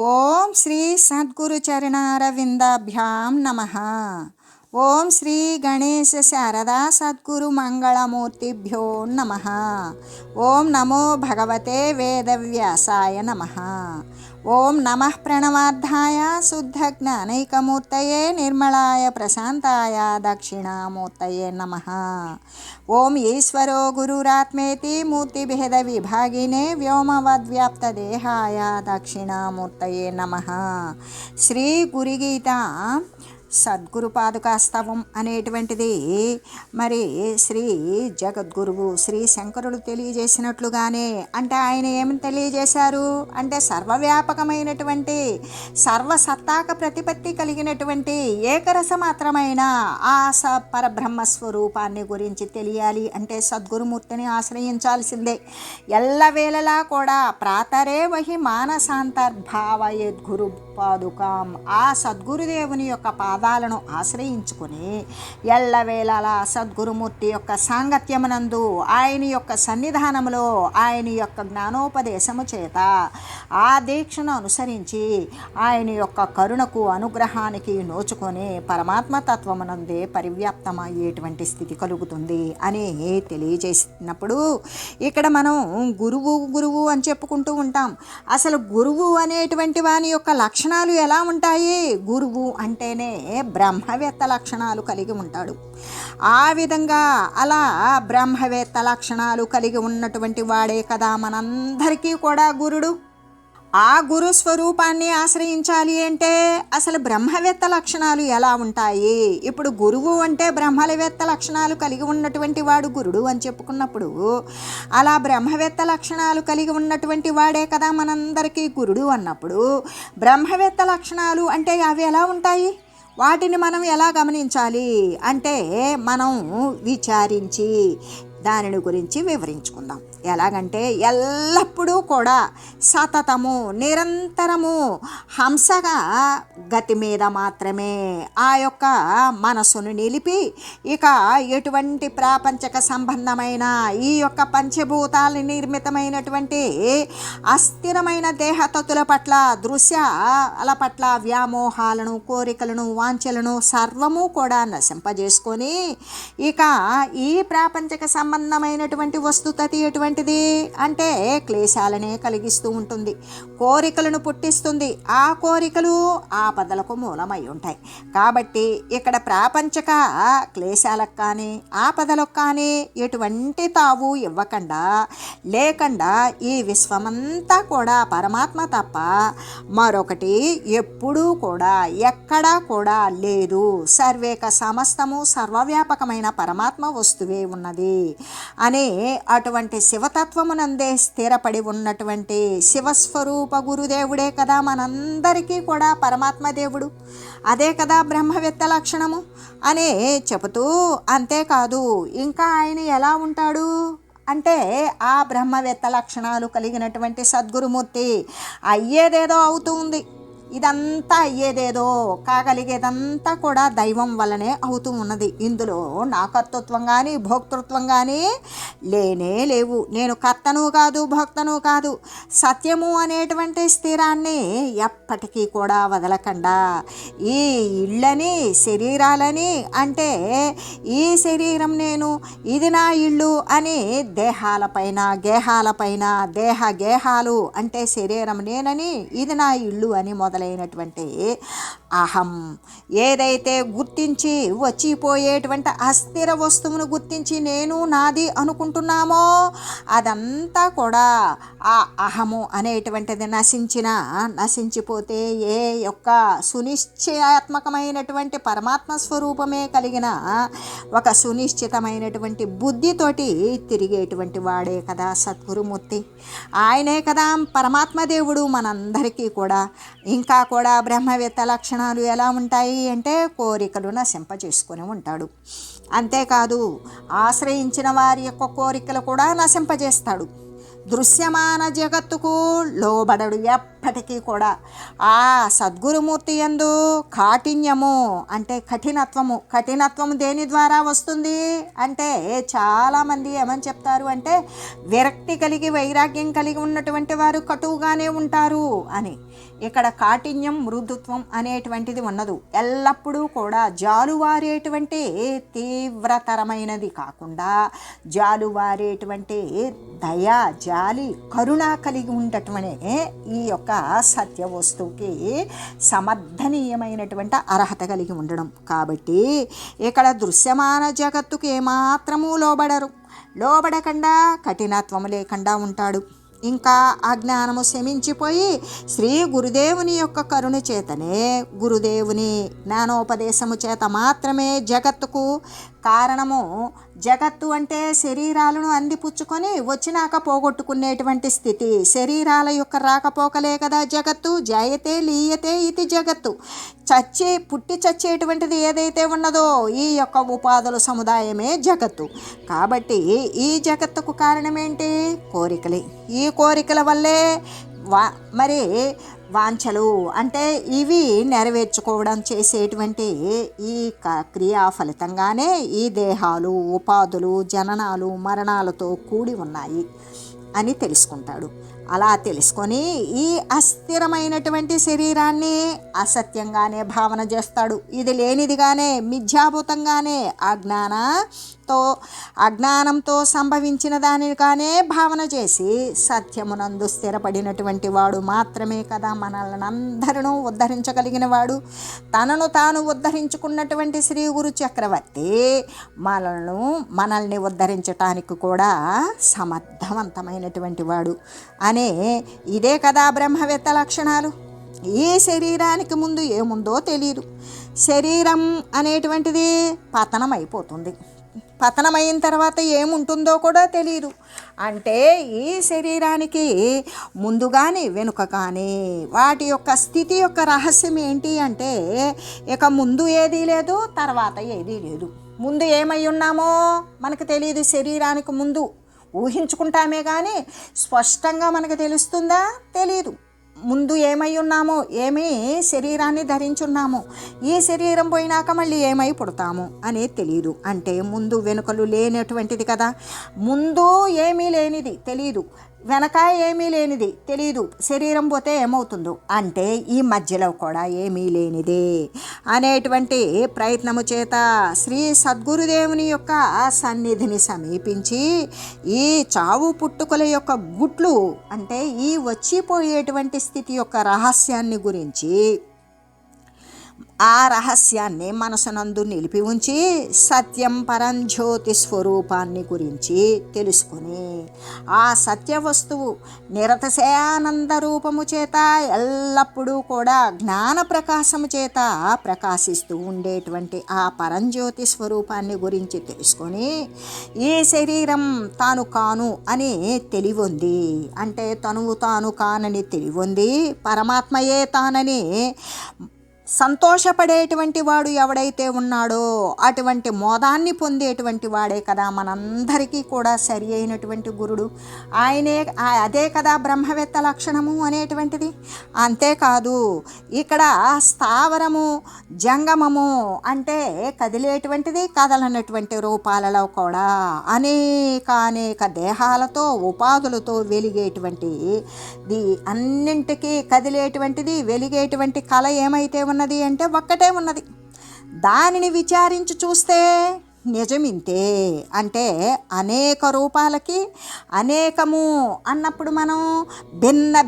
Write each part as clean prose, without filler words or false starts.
ఓం శ్రీ సద్గురు చరణారవిందాభ్యాం నమః. ఓం శ్రీ గణేశ శారదా సద్గురు మంగళమూర్తిభ్యో నమః. ఓం నమో భగవతే వేదవ్యాసాయ నమః. ఓం నమః ప్రణవార్థాయ శుద్ధ జ్ఞానైకమూర్తయే నిర్మలాయ ప్రశాంతాయ దక్షిణామూర్తయే నమః. ఓం ఈశ్వరో గురురాత్మేతి మూర్తిభేద విభాగినే వ్యోమవద్వ్యాప్తదేహాయ దక్షిణామూర్తయే నమః. శ్రీ గురుగీత సద్గురు పాదుకాస్తవం అనేటువంటిది మరి శ్రీ జగద్గురువు శ్రీ శంకరుడు తెలియజేసినట్లుగానే, అంటే ఆయన ఏమని తెలియజేశారు అంటే సర్వవ్యాపకమైనటువంటి సర్వసత్తాక ప్రతిపత్తి కలిగినటువంటి ఏకరసమాత్రమైన ఆ పరబ్రహ్మస్వరూపాన్ని గురించి తెలియాలి అంటే సద్గురుమూర్తిని ఆశ్రయించాల్సిందే. ఎల్లవేళలా కూడా ప్రాతరే వహి మానసాంతర్భావయద్గురు పాదుకాం, ఆ సద్గురుదేవుని యొక్క పాదాలను ఆశ్రయించుకుని ఎల్లవేళలా సద్గురుమూర్తి యొక్క సాంగత్యమునందు ఆయన యొక్క సన్నిధానములో ఆయన యొక్క జ్ఞానోపదేశము చేత ఆ దీక్షను అనుసరించి ఆయన యొక్క కరుణకు అనుగ్రహానికి నోచుకొని పరమాత్మ తత్వమునందే పరివ్యాప్తమయ్యేటువంటి స్థితి కలుగుతుంది అని తెలియజేసినప్పుడు ఇక్కడ మనం గురువు అని చెప్పుకుంటూ ఉంటాం. అసలు గురువు అనేటువంటి వాని యొక్క లక్షణాలు ఎలా ఉంటాయి? గురువు అంటేనే బ్రహ్మవేత్త లక్షణాలు కలిగి ఉంటాడు. ఆ విధంగా అలా బ్రహ్మవేత్త లక్షణాలు కలిగి ఉన్నటువంటి వాడే కదా మనందరికీ కూడా గురుడు. ఆ గురు స్వరూపాన్ని ఆశ్రయించాలి అంటే అసలు బ్రహ్మవేత్త లక్షణాలు ఎలా ఉంటాయి? ఇప్పుడు గురువు అంటే బ్రహ్మవేత్త లక్షణాలు కలిగి ఉన్నటువంటి వాడు గురుడు అని చెప్పుకున్నప్పుడు అలా బ్రహ్మవేత్త లక్షణాలు కలిగి ఉన్నటువంటి వాడే కదా మనందరికీ గురుడు అన్నప్పుడు బ్రహ్మవేత్త లక్షణాలు అంటే అవి ఎలా ఉంటాయి? వాటిని మనం ఎలా గమనించాలి అంటే మనం విచారించి దానిని గురించి వివరించుకుందాం. ఎలాగంటే ఎల్లప్పుడూ కూడా సతతము నిరంతరము హంసగా గతి మీద మాత్రమే ఆ యొక్క మనసును నిలిపి ఇక ఎటువంటి ప్రాపంచక సంబంధమైన ఈ యొక్క పంచభూతాల నిర్మితమైనటువంటి అస్థిరమైన దేహతతుల పట్ల దృశ్యాల పట్ల వ్యామోహాలను కోరికలను వాంఛలను సర్వము కూడా నశింపజేసుకొని ఇక ఈ ప్రాపంచక సంబంధమైనటువంటి వస్తుతతి ఎటువంటిది అంటే క్లేశాలనే కలిగిస్తూ ఉంటుంది, కోరికలను పుట్టిస్తుంది. ఆ కోరికలు ఆపదలకు మూలమై ఉంటాయి. కాబట్టి ఇక్కడ ప్రాపంచక క్లేశాలకు కానీ ఆపదలకు కానీ ఎటువంటి తావు ఇవ్వకుండా లేకుండా ఈ విశ్వమంతా కూడా పరమాత్మ తప్ప మరొకటి ఎప్పుడూ కూడా ఎక్కడా కూడా లేదు. సర్వేక సమస్తము సర్వవ్యాపకమైన పరమాత్మ వస్తువే ఉన్నది అనే అటువంటి శివతత్వమునందే స్థిరపడి ఉన్నటువంటి శివస్వరూప గురుదేవుడే కదా మనందరికీ కూడా పరమాత్మ దేవుడు. అదే కదా బ్రహ్మవేత్త లక్షణము అనే చెబుతూ, అంతేకాదు ఇంకా ఆయన ఎలా ఉంటాడు అంటే ఆ బ్రహ్మవేత్త లక్షణాలు కలిగినటువంటి సద్గురుమూర్తి అయ్యేదేదో అవుతూ ఉంది. ఇదంతా అయ్యేదేదో కాగలిగేదంతా కూడా దైవం వల్లనే అవుతూ ఉన్నది. ఇందులో నా కర్తృత్వం కానీ భోక్తృత్వం కానీ లేనే లేవు. నేను కర్తను కాదు భోక్తను కాదు. సత్యము అనేటువంటి స్థిరాన్ని ఎప్పటికీ కూడా వదలకుండా ఈ ఇళ్ళని శరీరాలని అంటే ఈ శరీరం నేను ఇది నా ఇళ్ళు అని దేహాలపైన గేహాలపైన గేహాలు అంటే శరీరం నేనని ఇది నా ఇళ్ళు అని మొదలైనటువంటి అహం ఏదైతే గుర్తించి వచ్చిపోయేటువంటి అస్థిర వస్తువును గుర్తించి నేను నాది అనుకుంటున్నామో అదంతా కూడా ఆ అహము అనేటువంటిది నశించిపోతే ఏ యొక్క సునిశ్చయాత్మకమైనటువంటి పరమాత్మ స్వరూపమే కలిగిన ఒక సునిశ్చితమైనటువంటి బుద్ధితోటి తిరిగేటువంటి వాడే కదా సద్గురుమూర్తి. ఆయనే కదా పరమాత్మ దేవుడు మనందరికీ కూడా. ఇంకా కూడా బ్రహ్మవేత్త లక్షణాలు ఎలా ఉంటాయి అంటే కోరికలు నశింపజేసుకొని ఉంటాడు. అంతేకాదు ఆశ్రయించిన వారి యొక్క కోరికలు కూడా నశింపజేస్తాడు. దృశ్యమాన జగత్తుకు లోబడడు. ఎప్పటికీ కూడా ఆ సద్గురుమూర్తి యందు కాఠిన్యము అంటే కఠినత్వము దేని ద్వారా వస్తుంది అంటే చాలామంది ఏమని చెప్తారు అంటే విరక్తి కలిగి వైరాగ్యం కలిగి ఉన్నటువంటి వారు కటువుగానే ఉంటారు అని. ఇక్కడ కాఠిన్యం మృదుత్వం అనేటువంటిది ఉన్నదు. ఎల్లప్పుడూ కూడా జాలువారేటువంటి తీవ్రతరమైనది కాకుండా జాలువారేటువంటి దయ, జాలి, కరుణ కలిగి ఉండటమనే ఈ యొక్క సత్య వస్తువుకి సమర్థనీయమైనటువంటి అర్హత కలిగి ఉండడం. కాబట్టి ఇక్కడ దృశ్యమాన జగత్తుకు ఏమాత్రము లోబడకుండా కఠినత్వము లేకుండా ఉంటాడు. ఇంకా అజ్ఞానము శమించిపోయి శ్రీ గురుదేవుని యొక్క కరుణ చేతనే, గురుదేవుని జ్ఞానోపదేశము చేత మాత్రమే జగత్తుకు కారణము. జగత్తు అంటే శరీరాలను అందిపుచ్చుకొని వచ్చినాక పోగొట్టుకునేటువంటి స్థితి. శరీరాల యొక్క రాకపోకలే కదా జగత్తు. జాయతే లీయతే ఇది జగత్తు. పుట్టి చచ్చేటువంటిది ఏదైతే ఉన్నదో ఈ యొక్క ఉపాధుల సముదాయమే జగత్తు. కాబట్టి ఈ జగత్తుకు కారణమేంటి? కోరికలే. ఈ కోరికల వల్లే మరి వాంఛలు అంటే ఇవి నెరవేర్చుకోవడం చేసేటువంటి ఈ క్రియా ఫలితంగానే ఈ దేహాలు, ఉపాధులు, జననాలు, మరణాలతో కూడి ఉన్నాయి అని తెలుసుకుంటాడు. అలా తెలుసుకొని ఈ అస్థిరమైనటువంటి శరీరాన్ని అసత్యంగానే భావన చేస్తాడు. ఇది లేనిదిగానే, మిథ్యాభూతంగానే, అజ్ఞానంతో సంభవించిన దానిగానే భావన చేసి సత్యమునందు స్థిరపడినటువంటి వాడు మాత్రమే కదా మనల్ని అందరినూ ఉద్ధరించగలిగిన వాడు. తనను తాను ఉద్ధరించుకున్నటువంటి శ్రీ గురు చక్రవర్తి మనల్ని ఉద్ధరించటానికి కూడా సమర్థవంతమైనటువంటి వాడు అనే ఇదే కదా బ్రహ్మవేత్త లక్షణాలు. ఈ శరీరానికి ముందు ఏముందో తెలియదు. శరీరం అనేటువంటిది పతనం అయిపోతుంది. పతనమైన తర్వాత ఏముంటుందో కూడా తెలియదు. అంటే ఈ శరీరానికి ముందు కానీ వెనుక కానీ వాటి యొక్క స్థితి యొక్క రహస్యం ఏంటి అంటే ఇక ముందు ఏదీ లేదు, తర్వాత ఏదీ లేదు. ముందు ఏమై ఉన్నామో మనకు తెలియదు. శరీరానికి ముందు ఊహించుకుంటామే కానీ స్పష్టంగా మనకు తెలుస్తుందా? తెలియదు. ముందు ఏమై ఉన్నామో, ఏమి శరీరాన్ని ధరించున్నామో, ఈ శరీరం పోయినాక మళ్ళీ ఏమై పుడతాము అనేది తెలియదు. అంటే ముందు వెనుకలు లేనటువంటిది కదా. ముందు ఏమీ లేనిది తెలియదు, వెనక ఏమీ లేనిది తెలియదు. శరీరం పోతే ఏమవుతుందో అంటే ఈ మధ్యలో కూడా ఏమీ లేనిదే అనేటువంటి ప్రయత్నము చేత శ్రీ సద్గురుదేవుని యొక్క సన్నిధిని సమీపించి ఈ చావు పుట్టుకల యొక్క గుట్లు అంటే ఈ వచ్చిపోయేటువంటి స్థితి యొక్క రహస్యాన్ని గురించి, ఆ రహస్యాన్ని మనసునందు నిలిపి ఉంచి సత్యం పరంజ్యోతి స్వరూపాన్ని గురించి తెలుసుకొని ఆ సత్య వస్తువు నిరతిశయానంద రూపము చేత ఎల్లప్పుడూ కూడా జ్ఞాన ప్రకాశము చేత ప్రకాశిస్తూ ఉండేటువంటి ఆ పరంజ్యోతి స్వరూపాన్ని గురించి తెలుసుకొని ఈ శరీరం తాను కాను అని తెలివొంది. అంటే తనువు తాను కానని తెలివొంది పరమాత్మయే తానని సంతోషపడేటువంటి వాడు ఎవడైతే ఉన్నాడో అటువంటి మోదాన్ని పొందేటువంటి వాడే కదా మనందరికీ కూడా సరి అయినటువంటి గురుడు. ఆయనే, అదే కదా బ్రహ్మవేత్త లక్షణము అనేటువంటిది. అంతేకాదు ఇక్కడ స్థావరము, జంగమము అంటే కదిలేటువంటిది, కదలనటువంటి రూపాలలో కూడా అనేక దేహాలతో ఉపాధులతో వెలిగేటువంటి అన్నింటికీ కదిలేటువంటిది వెలిగేటువంటి కళ ఏమైతే ఉన్నది అంటే ఒక్కటే ఉన్నది. దానిని విచారించి చూస్తే నిజమింతే. అంటే అనేక రూపాలకి అనేకము అన్నప్పుడు మనం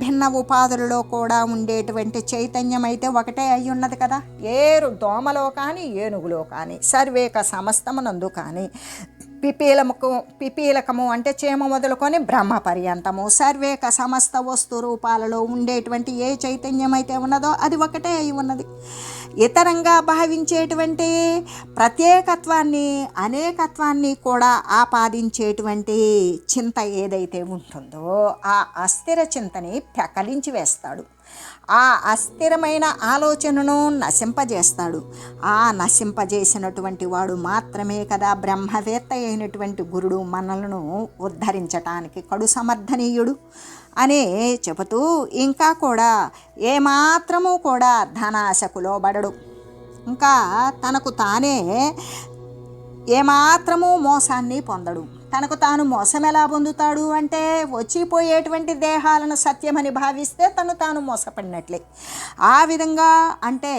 భిన్న ఉపాధులలో కూడా ఉండేటువంటి చైతన్యం అయితే ఒకటే అయి ఉన్నది కదా. దోమలో కానీ ఏనుగులో కానీ సర్వేక సమస్తమునందు కానీ పిపీలకము అంటే చీమ మొదలుకొని బ్రహ్మ పర్యంతము సర్వేక సమస్త వస్తు రూపాలలో ఉండేటువంటి ఏ చైతన్యం అయితే ఉన్నదో అది ఒకటే అయి ఉన్నది. ఇతరంగా భావించేటువంటి ప్రత్యేకత్వాన్ని అనేకత్వాన్ని కూడా ఆపాదించేటువంటి చింత ఏదైతే ఉంటుందో ఆ అస్థిర చింతని పెకలించి వేస్తాడు. ఆ అస్థిరమైన ఆలోచనను నశింపజేస్తాడు. ఆ నశింపజేసినటువంటి వాడు మాత్రమే కదా బ్రహ్మవేత్త అయినటువంటి గురుడు మనలను ఉద్ధరించటానికి కడు సమర్థనీయుడు అని చెబుతూ, ఇంకా కూడా ఏమాత్రము కూడా ధనాశకు లోబడడు. ఇంకా తనకు తానే ఏమాత్రము మోసాన్ని పొందడు. తనకు తాను మోసం ఎలా పొందుతాడు అంటే, వచ్చిపోయేటువంటి దేహాలను సత్యమని భావిస్తే తను తాను మోసపడినట్లే. ఆ విధంగా అంటే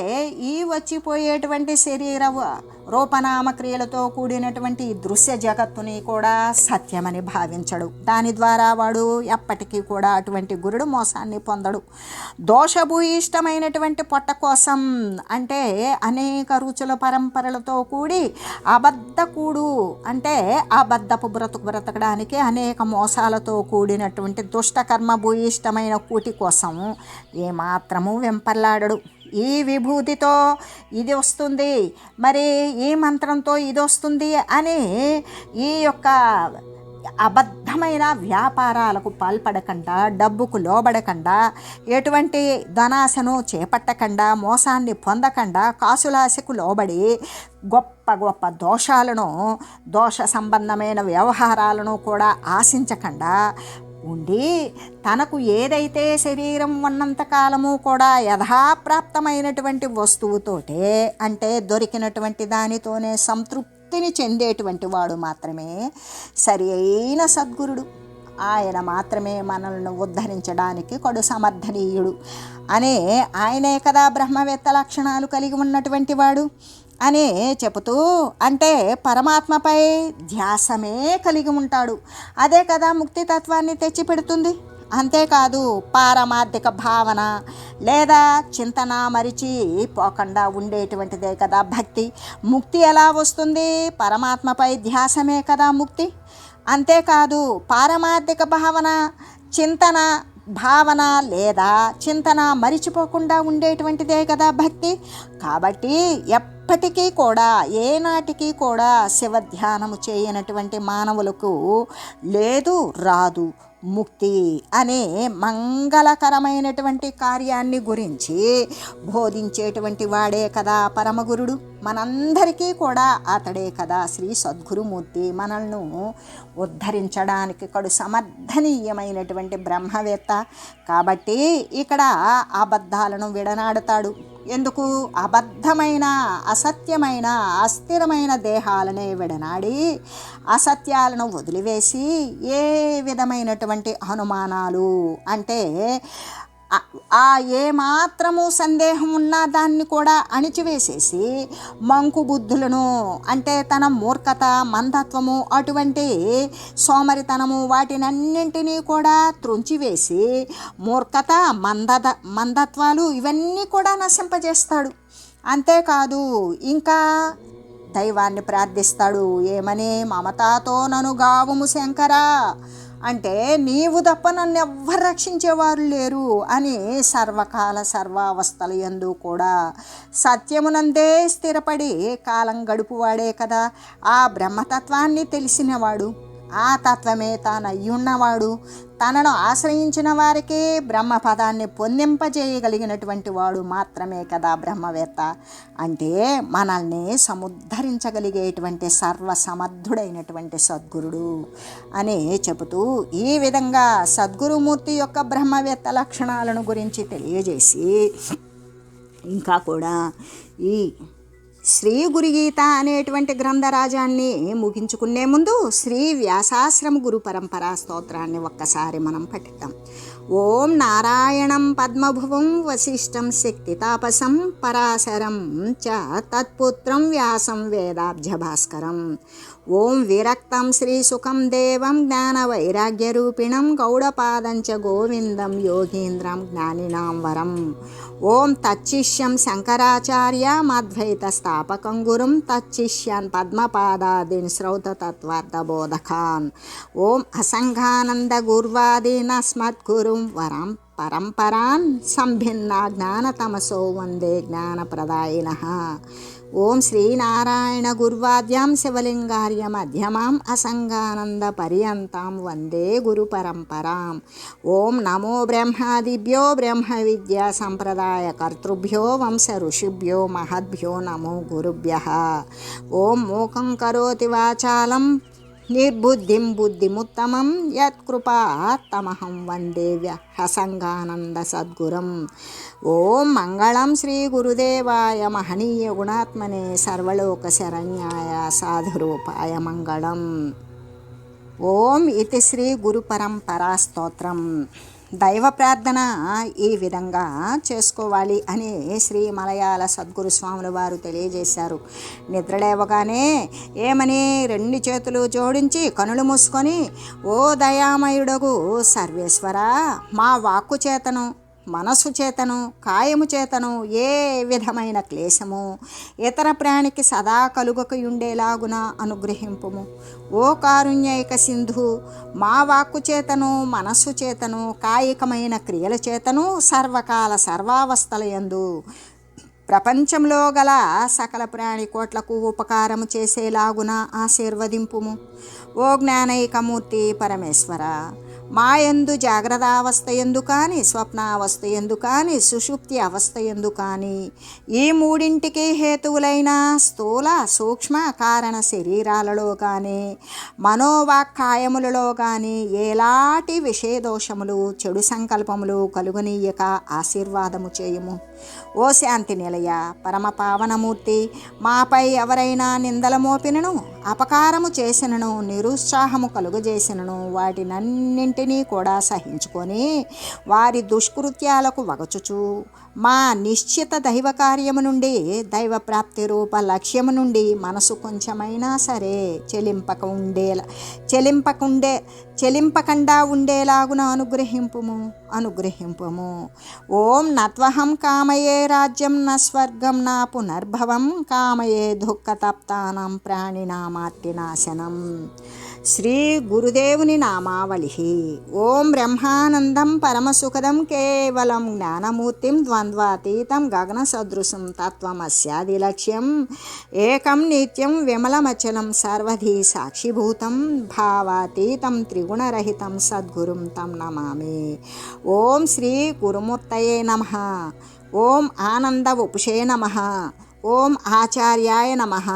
ఈ వచ్చిపోయేటువంటి శరీర రూపనామక్రియలతో కూడినటువంటి దృశ్య జగత్తుని కూడా సత్యమని భావించడు. దాని ద్వారా వాడు ఎప్పటికీ కూడా అటువంటి గురుడు మోసాన్ని పొందడు. దోషభూయిష్టమైనటువంటి పొట్ట కోసం అంటే అనేక రుచుల పరంపరలతో కూడి అబద్ధకూడు అంటే అబద్ధపు బ్రతకడానికి అనేక మోసాలతో కూడినటువంటి దుష్టకర్మ భూయిష్టమైన కూటి కోసం ఏమాత్రము వెంపర్లాడడు. ఈ విభూతితో ఇది వస్తుంది, మరి ఈ మంత్రంతో ఇది వస్తుంది అని ఈ యొక్క అబద్ధమైన వ్యాపారాలకు పాల్పడకుండా, డబ్బుకు లోబడకుండా, ఎటువంటి ధనాశను చేపట్టకుండా, మోసాన్ని పొందకుండా, కాసులాశకు లోబడి గొప్ప గొప్ప దోషాలను, దోష సంబంధమైన వ్యవహారాలను కూడా ఆశించకుండా ఉండి, తనకు ఏదైతే శరీరం ఉన్నంతకాలము కూడా యథాప్రాప్తమైనటువంటి వస్తువుతోటే అంటే దొరికినటువంటి దానితోనే సంతృప్తిని చెందేటువంటి వాడు మాత్రమే సరి అయిన సద్గురుడు. ఆయన మాత్రమే మనల్ని ఉద్ధరించడానికి కడు సమర్థనీయుడు అనే ఆయనే కదా బ్రహ్మవేత్త లక్షణాలు కలిగి ఉన్నటువంటి వాడు అని చెబుతూ, అంటే పరమాత్మపై ధ్యాసమే కలిగి ఉంటాడు. అదే కదా ముక్తితత్వాన్ని తెచ్చిపెడుతుంది. అంతేకాదు పారమార్థిక భావన లేదా చింతన మరిచి పోకుండా ఉండేటువంటిదే కదా భక్తి. ముక్తి ఎలా వస్తుంది? పరమాత్మపై ధ్యాసమే కదా ముక్తి. అంతేకాదు పారమార్థిక చింతన భావన లేదా చింతన మరిచిపోకుండా ఉండేటువంటిదే కదా భక్తి. కాబట్టి ఎప్పటికీ కూడా ఏనాటికి కూడా శివధ్యానము చేయనటువంటి మానవులకు లేదు రాదు ముక్తి అనే మంగళకరమైనటువంటి కార్యాన్ని గురించి బోధించేటువంటి వాడే కదా పరమగురుడు. మనందరికీ కూడా అతడే కదా శ్రీ సద్గురుమూర్తి, మనల్ని ఉద్ధరించడానికి కడు సమర్థనీయమైనటువంటి బ్రహ్మవేత్త. కాబట్టి ఇక్కడ అబద్ధాలను విడనాడుతాడు. ఎందుకు? అబద్ధమైన, అసత్యమైన, అస్థిరమైన దేహాలనే విడనాడి అసత్యాలను వదిలివేసి ఏ విధమైనటువంటి అనుమానాలు అంటే ఏ మాత్రము సందేహం ఉన్నా దాన్ని కూడా అణిచివేసేసి మంకు బుద్ధులను అంటే తన మూర్ఖత, మందత్వము, అటువంటి సోమరితనము వాటినన్నింటినీ కూడా త్రుంచివేసి మూర్ఖత, మందత్వాలు ఇవన్నీ కూడా నశింపజేస్తాడు. అంతేకాదు ఇంకా దైవాన్ని ప్రార్థిస్తాడు. ఏమని? మమతాతో నను గావుము శంకరా అంటే నీవు తప్ప నన్ను ఎవ్వరు రక్షించేవారు లేరు అని సర్వకాల సర్వావస్థల యందు కూడా సత్యమునందే స్థిరపడి కాలం గడుపువాడే కదా ఆ బ్రహ్మతత్వాన్ని తెలిసినవాడు. ఆ తత్వమే తానయ్యున్నవాడు. తనను ఆశ్రయించిన వారికి బ్రహ్మపదాన్ని పొందింపజేయగలిగినటువంటి వాడు మాత్రమే కదా బ్రహ్మవేత్త. అంటే మనల్ని సముద్ధరించగలిగేటువంటి సర్వసమర్థుడైనటువంటి సద్గురుడు అని చెబుతూ, ఈ విధంగా సద్గురుమూర్తి యొక్క బ్రహ్మవేత్త లక్షణాలను గురించి తెలియజేసి ఇంకా కూడా ఈ శ్రీ గురుగీత అనేటువంటి గ్రంథరాజాన్ని ముగించుకునే ముందు శ్రీ వ్యాసాశ్రమ గురు పరంపరా స్తోత్రాన్ని ఒక్కసారి మనం పఠిద్దాం. ఓం నారాయణం పద్మభువం వశిష్టం శక్తితాపసం పరాశరం చ తత్పుత్రం వ్యాసం వేదాబ్జ భాస్కరం. ఓం విరక్తం శ్రీసుఖం దేవం జ్ఞానవైరాగ్యరూపిణం గౌడపాదంచ గోవిందం యోగీంద్రం జ్ఞానినాం వరం. ఓం తచ్చిష్యం శంకరాచార్యమద్వైత స్థాపకం గురుం తచ్చిష్యాన్ పద్మపాదాదీన్ శ్రౌతతత్వార్థబోధకాన్. ఓం అసంఘానంద గుర్వాదీనస్మద్గురుం వరం పరంపరాన్ సంభిన్న జ్ఞానతమసో వందే జ్ఞానప్రదాయినః. ఓం శ్రీనారాయణ గుర్వాద్యాం శివలింగార్య మధ్యమాం అసంగానంద పర్యంతాం వందే గురు పరంపరాం. ఓం నమో బ్రహ్మాదిభ్యో బ్రహ్మ విద్యా సంప్రదాయ కర్తృభ్యో వంశ ఋషిభ్యో మహద్భ్యో నమో గురుభ్యః. ఓం మూకం కరోతి వాచాలం నిర్బుద్ధిం బుద్ధిముత్తమం యత్కృపాత్తమహం వందే వ్యాసంగానంద సద్గురం. ఓం మంగళం శ్రీ గురుదేవాయ మహనీయ గుణాత్మనే సర్వలోక శరణ్యాయ సాధురూపాయ మంగళం. ఓం ఇతి శ్రీ గురు పరంపరా స్తోత్రం. దైవ ప్రార్థన ఈ విధంగా చేసుకోవాలి అని శ్రీ మలయాళ సద్గురు స్వాముల వారు తెలియజేశారు. నిద్రలేవగానే ఏమని 2 చేతులు జోడించి కనులు మూసుకొని, ఓ దయామయుడగు సర్వేశ్వర, మా వాక్కు చేతను మనసు చేతను కాయము చేతను ఏ విధమైన క్లేశము ఇతర ప్రాణికి సదా కలుగకయుండేలాగున అనుగ్రహింపుము. ఓ కారుణ్యైక సింధు, మా వాక్కు చేతను మనస్సు చేతను కాయికమైన క్రియల చేతను సర్వకాల సర్వావస్థలయందు ప్రపంచంలో గల సకల ప్రాణికోట్లకు ఉపకారము చేసేలాగున ఆశీర్వదింపుము. ఓ జ్ఞానైకమూర్తి పరమేశ్వర, మాయందు జాగ్రత్తావస్థ ఎందు కానీ స్వప్నావస్థ ఎందు కానీ సుషుప్తి అవస్థ ఎందు కానీ ఈ మూడింటికి హేతువులైన స్థూల సూక్ష్మ కారణ శరీరాలలో కానీ మనోవాక్కాయములలో కానీ ఎలాంటి విషయదోషములు చెడు సంకల్పములు కలుగనీయక ఆశీర్వాదము చేయుము. ఓ శాంతి నిలయ పరమ పావనమూర్తి, మాపై ఎవరైనా నిందల మోపినను అపకారము చేసినను నిరుత్సాహము కలుగజేసినను వాటినన్నింటినీ కూడా సహించుకొని వారి దుష్కృత్యాలకు వగచుచు మా నిశ్చిత దైవ కార్యము నుండి దైవ ప్రాప్తి రూప లక్ష్యము నుండి మనసు కొంచెమైనా సరే చెలింపకుండా ఉండేలాగున అనుగ్రహింపుము. ఓం నత్వహం కామయే రాజ్యం న స్వర్గం నా పునర్భవం కామయే దుఃఖతప్తానం ప్రాణినామార్తినాశనం. శ్రీ గురుదేవుని నామావళి. ఓం బ్రహ్మానందం పరమసుఖదం కేవలం జ్ఞానమూర్తిం ద్వంద్వాతీతం గగన సదృశం తత్వమస్యాదిలక్ష్యం ఏకం నిత్యం విమలమచలం సర్వధీ సాక్షిభూతం భావాతీతం త్రిగుణరహితం సద్గురుం తం నమామి. ఓం శ్రీ గురుమూర్తయే నమః. ఓం ఆనంద ఉపుషే నమః. ఓం ఆచార్యాయ నమః.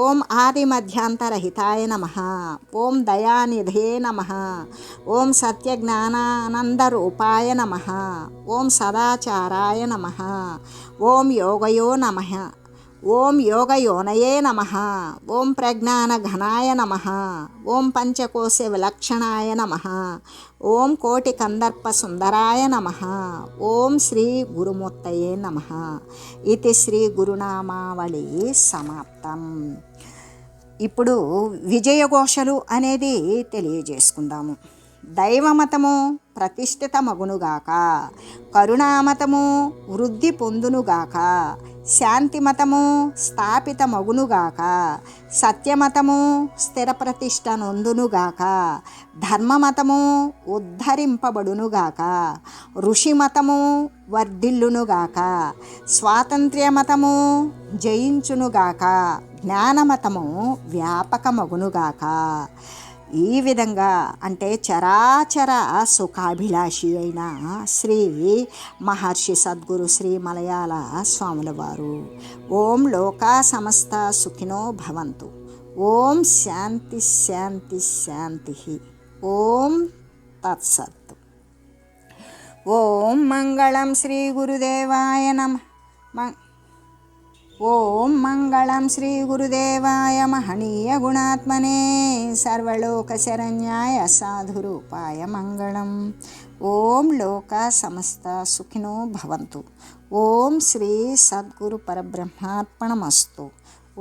ఓం ఆదిమధ్యాంతరహితాయ నమః. ఓం దయానిధే నమః. ఓం సత్యజ్ఞానానందరూపాయ నమః. ఓం సదాచారాయ నమః. ఓం యోగయో నమః. ఓం యోగయోనయే నమః. ఓం ప్రజ్ఞానఘనాయ నమః. ఓం పంచకోశ విలక్షణాయ నమః. ఓం కోటి కందర్ప సుందరాయ నమః. ఓం శ్రీ గురుమూర్తయే నమః. ఇది శ్రీ గురునామావళి సమాప్తం. ఇప్పుడు విజయఘోషలు అనేది తెలియజేసుకుందాము. దైవమతము ప్రతిష్ఠిత మగునుగాక, కరుణామతము వృద్ధి పొందునుగాక, శాంతిమతము స్థాపిత మగునుగాక, సత్యమతము స్థిర ప్రతిష్ట నొందునుగాక, ధర్మమతము ఉద్ధరింపబడునుగాక, ఋషిమతము వర్ధిల్లునుగాక, స్వాతంత్ర్యమతము జయించునుగాక, జ్ఞానమతము వ్యాపకమగునుగాక. ఈ విధంగా అంటే చరాచర సుఖాభిలాషి అయిన శ్రీ మహర్షి సద్గురు శ్రీ మలయాళ స్వాముల వారు ఓం లోకా సమస్త సుఖినో భవంతు. ఓం శాంతి శాంతి శాంతి. ఓం తత్సత్. ఓం మంగళం శ్రీ గురుదేవాయ నమః. ఓం మంగళం శ్రీ గురుదేవాయ మహనీయ గుణాత్మనే సర్వలోక శరణ్యాయ సాధురూపాయ మంగళం. ఓం లోకా సమస్త సుఖినో భవంతు. ఓం శ్రీ సద్గురు పరబ్రహ్మార్పణమస్తు.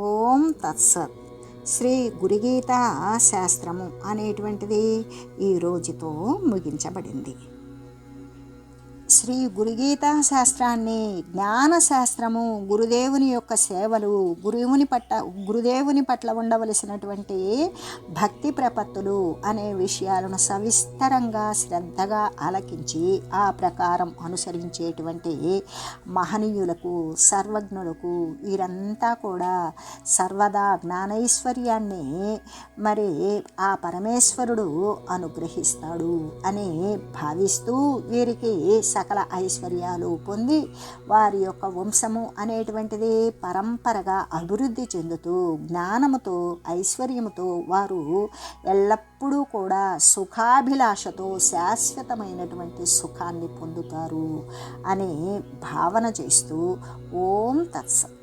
ఓం తత్సత్. శ్రీ గురుగీతా శాస్త్రము అనేటువంటిది ఈ రోజుతో ముగించబడింది. శ్రీ గురుగీతా శాస్త్రాన్ని, జ్ఞానశాస్త్రము, గురుదేవుని యొక్క సేవలు, గురుదేవుని పట్ల ఉండవలసినటువంటి భక్తి ప్రపత్తులు అనే విషయాలను సవిస్తరంగా శ్రద్ధగా ఆలకించి ఆ ప్రకారం అనుసరించేటువంటి మహనీయులకు, సర్వజ్ఞులకు వీరంతా కూడా సర్వదా జ్ఞానైశ్వర్యాన్ని మరి ఆ పరమేశ్వరుడు అనుగ్రహిస్తాడు అని భావిస్తూ వీరికి సకల ఐశ్వర్యాలు పొంది వారి యొక్క వంశము అనేటువంటిది పరంపరగా అభివృద్ధి చెందుతూ జ్ఞానముతో, ఐశ్వర్యముతో వారు ఎల్లప్పుడూ కూడా సుఖాభిలాషతో శాశ్వతమైనటువంటి సుఖాన్ని పొందుతారు అనే భావన చేస్తూ ఓం తత్సత్.